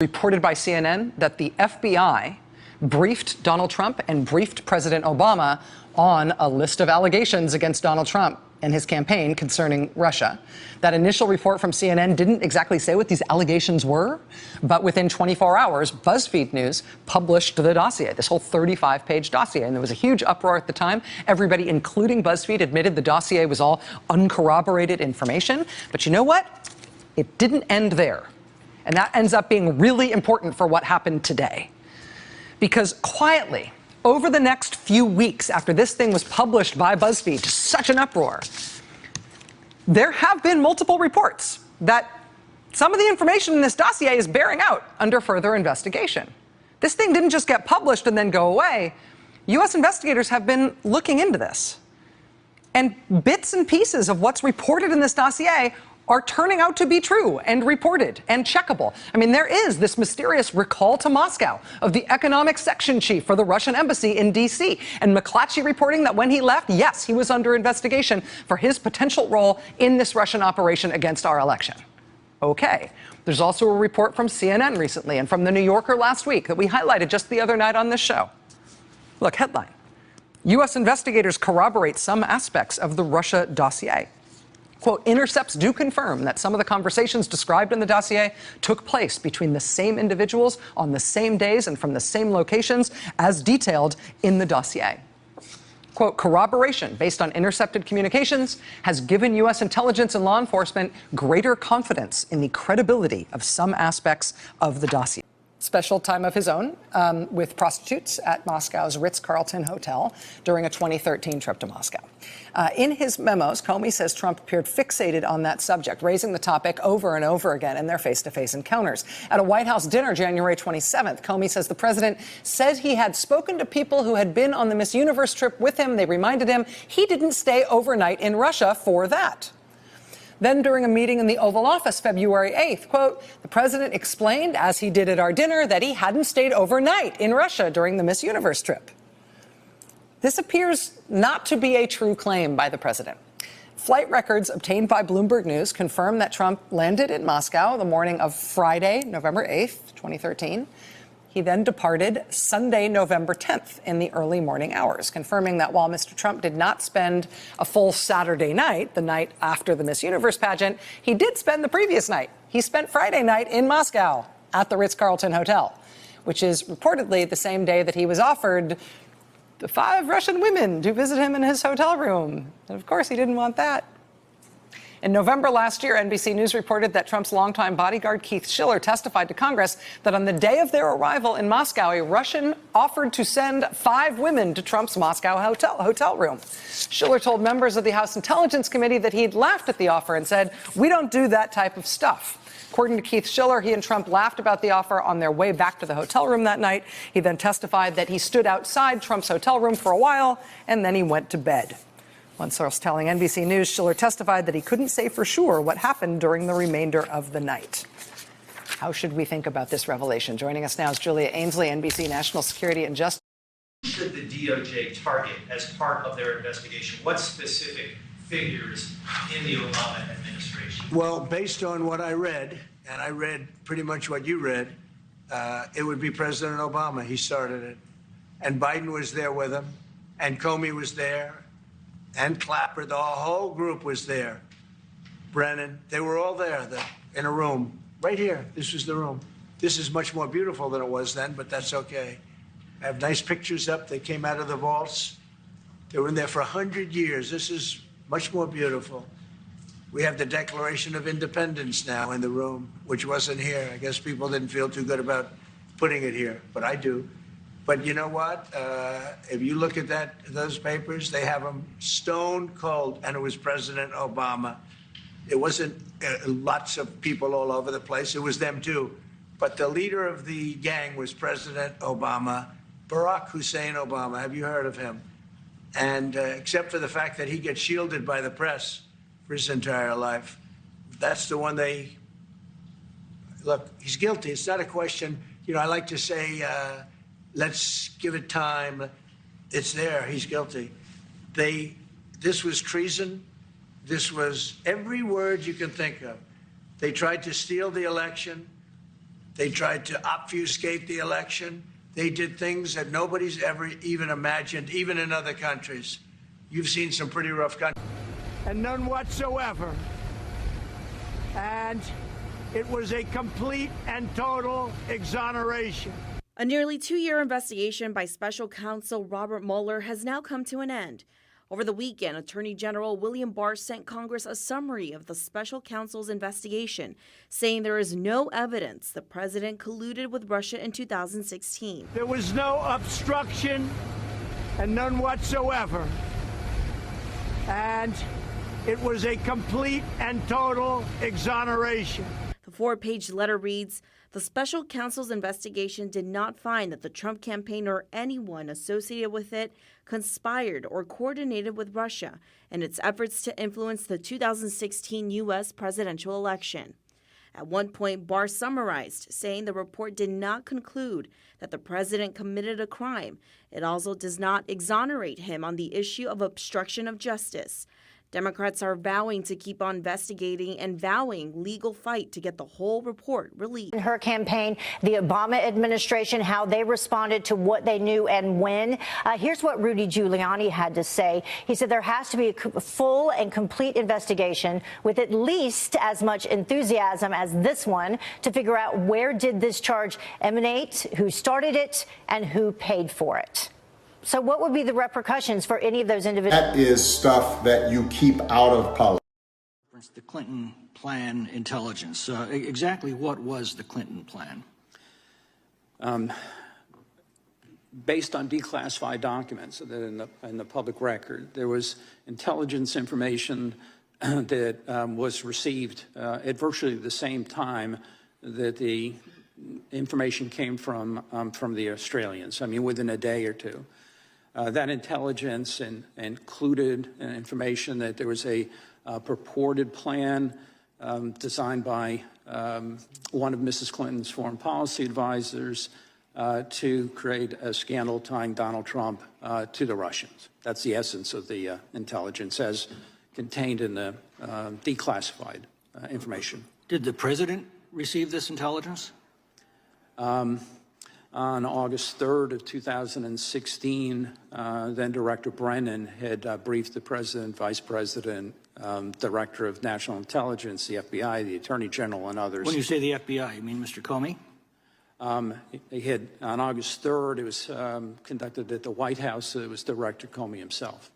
Reported by CNN that the FBI briefed Donald Trump and briefed President Obama on a list of allegations against Donald Trump and his campaign concerning Russia. That initial report from CNN didn't exactly say what these allegations were, but within 24 hours, BuzzFeed News published the dossier, this whole 35-page dossier, and there was a huge uproar at the time. Everybody, including BuzzFeed, admitted the dossier was all uncorroborated information. But you know what? It didn't end there. And that ends up being really important for what happened today. Because quietly, over the next few weeks after this thing was published by BuzzFeed to such an uproar, there have been multiple reports that some of the information in this dossier is bearing out under further investigation. This thing didn't just get published and then go away. U.S. investigators have been looking into this. And bits and pieces of what's reported in this dossier are turning out to be true and reported and checkable. I mean, there is this mysterious recall to Moscow of the economic section chief for the Russian embassy in D.C. And McClatchy reporting that when he left, yes, he was under investigation for his potential role in this Russian operation against our election. Okay. There's also a report from CNN recently and from The New Yorker last week that we highlighted just the other night on this show. Look, headline: U.S. investigators corroborate some aspects of the Russia dossier. Quote, intercepts do confirm that some of the conversations described in the dossier took place between the same individuals on the same days and from the same locations as detailed in the dossier. Quote, corroboration based on intercepted communications has given U.S. intelligence and law enforcement greater confidence in the credibility of some aspects of the dossier. Special time of his own with prostitutes at Moscow's Ritz-Carlton Hotel during a 2013 trip to Moscow. In his memos, Comey says Trump appeared fixated on that subject, raising the topic over and over again in their face-to-face encounters. At a White House dinner January 27th, Comey says the president said he had spoken to people who had been on the Miss Universe trip with him. They reminded him he didn't stay overnight in Russia for that. Then during a meeting in the Oval Office February 8th, quote, the president explained, as he did at our dinner, that he hadn't stayed overnight in Russia during the Miss Universe trip. This appears not to be a true claim by the president. Flight records obtained by Bloomberg News confirm that Trump landed in Moscow the morning of Friday, November 8th, 2013. He then departed Sunday, November 10th in the early morning hours, confirming that while Mr. Trump did not spend a full Saturday night, the night after the Miss Universe pageant, he did spend the previous night. He spent Friday night in Moscow at the Ritz-Carlton Hotel, which is reportedly the same day that he was offered the 5 Russian women to visit him in his hotel room. And of course, he didn't want that. In November last year, NBC News reported that Trump's longtime bodyguard, Keith Schiller, testified to Congress that on the day of their arrival in Moscow, a Russian offered to send 5 women to Trump's Moscow hotel room. Schiller told members of the House Intelligence Committee that he'd laughed at the offer and said, "We don't do that type of stuff." According to Keith Schiller, he and Trump laughed about the offer on their way back to the hotel room that night. He then testified that he stood outside Trump's hotel room for a while, and then he went to bed. One source telling NBC News, Schiller testified that he couldn't say for sure what happened during the remainder of the night. How should we think about this revelation? Joining us now is Julia Ainsley, NBC National Security and Justice. Should the DOJ target as part of their investigation? What specific figures in the Obama administration? Well, based on what I read, and I read pretty much what you read, it would be President Obama. He started it. And Biden was there with him, and Comey was there, and Clapper. The whole group was there. Brennan, they were all there in a room right here. This was the room. This is much more beautiful than it was then, but that's okay. I have nice pictures up. They came out of the vaults. They were in there for 100 years. This is much more beautiful. We have the Declaration of Independence now in the room, which wasn't here. I guess people didn't feel too good about putting it here, but I do. But you know what? If you look at those papers, they have them stone cold, and it was President Obama. It wasn't lots of people all over the place. It was them too. But the leader of the gang was President Obama, Barack Hussein Obama. Have you heard of him? And except for the fact that he gets shielded by the press for his entire life, that's the one they look. He's guilty. It's not a question. You know, I like to say, let's give it time. It's there. He's guilty. This was treason. This was every word you can think of. They tried to steal the election. They tried to obfuscate the election. They did things that nobody's ever even imagined, even in other countries. You've seen some pretty rough countries. And none whatsoever. And it was a complete and total exoneration. A nearly 2-year investigation by special counsel Robert Mueller has now come to an end. Over the weekend, Attorney General William Barr sent Congress a summary of the special counsel's investigation, saying there is no evidence the president colluded with Russia in 2016. There was no obstruction and none whatsoever. And it was a complete and total exoneration. The 4-page letter reads, "The special counsel's investigation did not find that the Trump campaign or anyone associated with it conspired or coordinated with Russia in its efforts to influence the 2016 U.S. presidential election." At one point, Barr summarized, saying the report did not conclude that the president committed a crime. It also does not exonerate him on the issue of obstruction of justice. Democrats are vowing to keep on investigating and vowing legal fight to get the whole report released. In her campaign, the Obama administration, how they responded to what they knew and when. Here's what Rudy Giuliani had to say. He said there has to be a full and complete investigation with at least as much enthusiasm as this one to figure out where did this charge emanate, who started it, and who paid for it. So what would be the repercussions for any of those individuals? That is stuff that you keep out of politics. The Clinton plan intelligence. Exactly what was the Clinton plan? Based on declassified documents in the public record, there was intelligence information that was received at virtually the same time that the information came from the Australians. I mean, within a day or two. That intelligence included information that there was a purported plan designed by one of Mrs. Clinton's foreign policy advisors to create a scandal tying Donald Trump to the Russians. That's the essence of the intelligence as contained in the declassified information. Did the president receive this intelligence? On August 3rd of 2016, then Director Brennan had briefed the president, vice president, director of national intelligence, the FBI, the attorney general, and others. When you say the FBI, you mean Mr. Comey? He had, on August 3rd, it was conducted at the White House. It was Director Comey himself.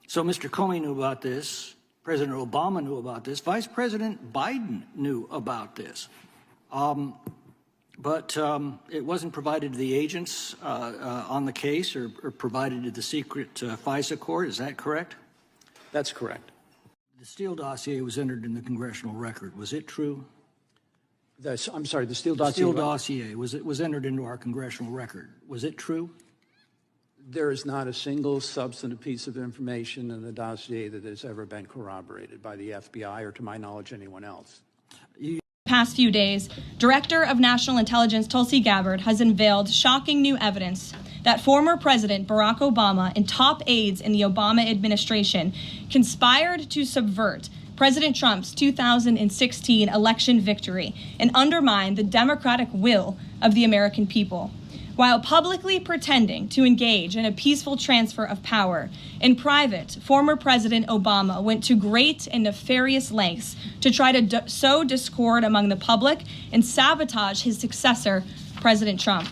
So Mr. Comey knew about this. President Obama knew about this. Vice President Biden knew about this. But it wasn't provided to the agents on the case or provided to the secret FISA court. Is that correct? That's correct. The Steele dossier was entered in the congressional record. Was it true? I'm sorry, the Steele dossier? The Steele dossier was entered into our congressional record. Was it true? There is not a single substantive piece of information in the dossier that has ever been corroborated by the FBI or, to my knowledge, anyone else. Past few days, Director of National Intelligence Tulsi Gabbard has unveiled shocking new evidence that former President Barack Obama and top aides in the Obama administration conspired to subvert President Trump's 2016 election victory and undermine the democratic will of the American people. While publicly pretending to engage in a peaceful transfer of power, in private, former President Obama went to great and nefarious lengths to try to sow discord among the public and sabotage his successor, President Trump.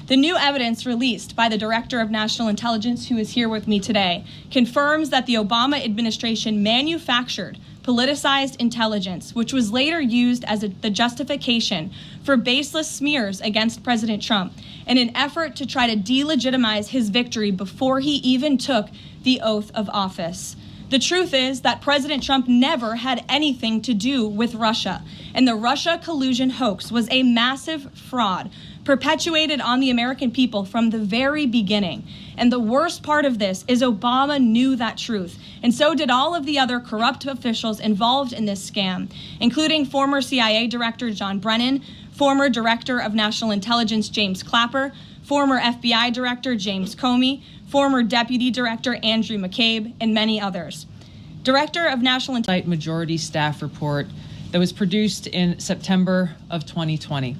The new evidence released by the Director of National Intelligence, who is here with me today, confirms that the Obama administration manufactured politicized intelligence, which was later used as the justification for baseless smears against President Trump in an effort to try to delegitimize his victory before he even took the oath of office. The truth is that President Trump never had anything to do with Russia, and the Russia collusion hoax was a massive fraud perpetuated on the American people from the very beginning. And the worst part of this is Obama knew that truth, and so did all of the other corrupt officials involved in this scam, including former CIA Director John Brennan, former Director of National Intelligence James Clapper, former FBI Director James Comey, former Deputy Director Andrew McCabe, and many others. Director of National Intelligence Majority Staff Report that was produced in September of 2020.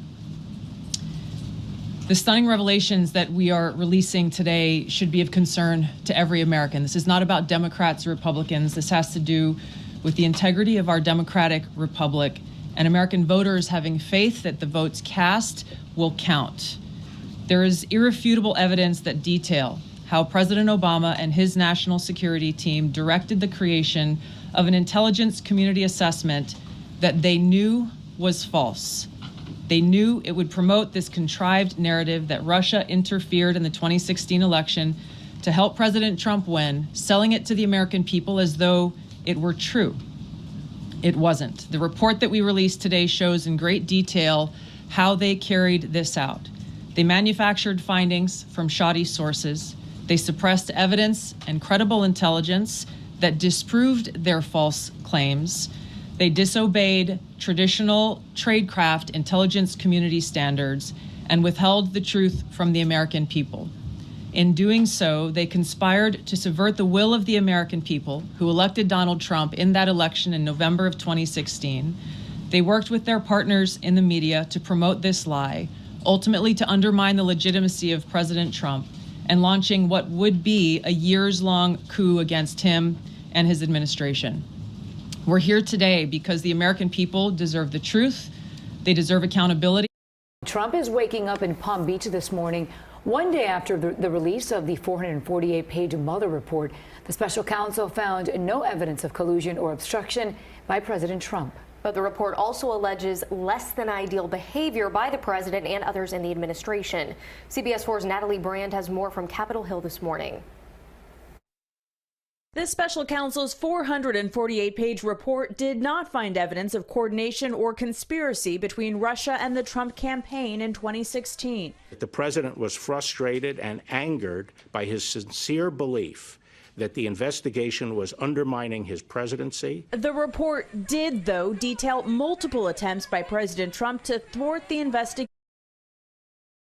The stunning revelations that we are releasing today should be of concern to every American. This is not about Democrats or Republicans. This has to do with the integrity of our democratic republic and American voters having faith that the votes cast will count. There is irrefutable evidence that detail how President Obama and his national security team directed the creation of an intelligence community assessment that they knew was false. They knew it would promote this contrived narrative that Russia interfered in the 2016 election to help President Trump win, selling it to the American people as though it were true. It wasn't. The report that we released today shows in great detail how they carried this out. They manufactured findings from shoddy sources. They suppressed evidence and credible intelligence that disproved their false claims. They disobeyed traditional tradecraft intelligence community standards and withheld the truth from the American people. In doing so, they conspired to subvert the will of the American people who elected Donald Trump in that election in November of 2016. They worked with their partners in the media to promote this lie, ultimately to undermine the legitimacy of President Trump and launching what would be a years-long coup against him and his administration. We're here today because the American people deserve the truth. They deserve accountability. Trump is waking up in Palm Beach this morning, one day after the release of the 448-page Mueller report. The special counsel found no evidence of collusion or obstruction by President Trump. But the report also alleges less than ideal behavior by the president and others in the administration. CBS 4's Natalie Brand has more from Capitol Hill this morning. This special counsel's 448-page report did not find evidence of coordination or conspiracy between Russia and the Trump campaign in 2016. The president was frustrated and angered by his sincere belief that the investigation was undermining his presidency. The report did, though, detail multiple attempts by President Trump to thwart the investigation.